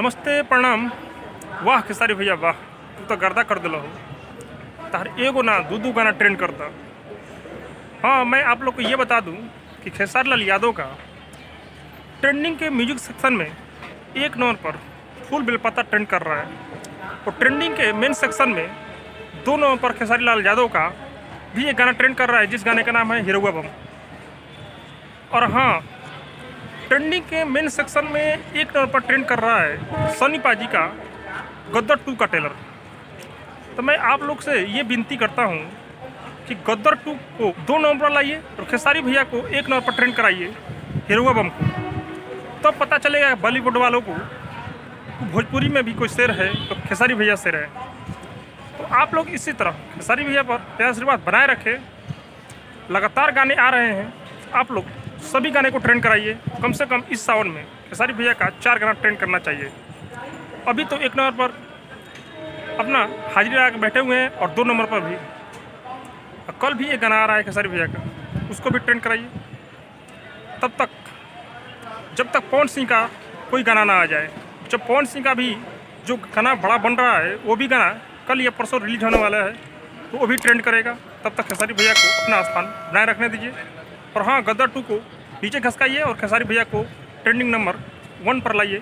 नमस्ते प्रणाम। वाह खेसारी भैया वाह, तू तो गर्दा कर दिल हो। तार एगो ना दू गाना ट्रेंड करता। हाँ, मैं आप लोग को ये बता दूं कि खेसारी लाल यादव का ट्रेंडिंग के म्यूजिक सेक्शन में 1 नंबर पर फूल बेलपत्ता ट्रेंड कर रहा है। और ट्रेंडिंग के मेन सेक्शन में 2 नंबर पर खेसारी लाल यादव का भी एक गाना ट्रेंड कर रहा है, जिस गाने का नाम है हिरौआ बम। और हाँ, ट्रेंडिंग के मेन सेक्शन में 1 नंबर पर ट्रेंड कर रहा है सनी पाजी का गद्दर 2 का ट्रेलर। तो मैं आप लोग से ये विनती करता हूँ कि गद्दर 2 को 2 नंबर पर लाइए और खेसारी भैया को 1 नंबर पर ट्रेंड कराइए हिरौआ बम को। तब पता चलेगा बॉलीवुड वालों को भोजपुरी में भी कोई शेर है तो खेसारी भैया शेर है। तो आप लोग इसी तरह खेसारी भैया पर प्यार आशीर्वाद बनाए रखें। लगातार गाने आ रहे हैं, आप लोग सभी गाने को ट्रेंड कराइए। कम से कम इस सावन में खेसारी भैया का 4 गाना ट्रेंड करना चाहिए। अभी तो 1 नंबर पर अपना हाजिरी लगा के बैठे हुए हैं और 2 नंबर पर भी। कल भी एक गाना आ रहा है खेसारी भैया का, उसको भी ट्रेंड कराइए। तब तक जब तक पवन सिंह का कोई गाना ना आ जाए, जब पवन सिंह का भी जो गाना बड़ा बन रहा है वो भी गाना कल या परसों रिलीज होने वाला है तो वो भी ट्रेंड करेगा। तब तक खेसारी भैया को अपना स्थान बनाए रखने दीजिए। और हाँ, गद्दर 2 को नीचे खसकाइए और खेसारी भैया को ट्रेंडिंग नंबर 1 पर लाइए।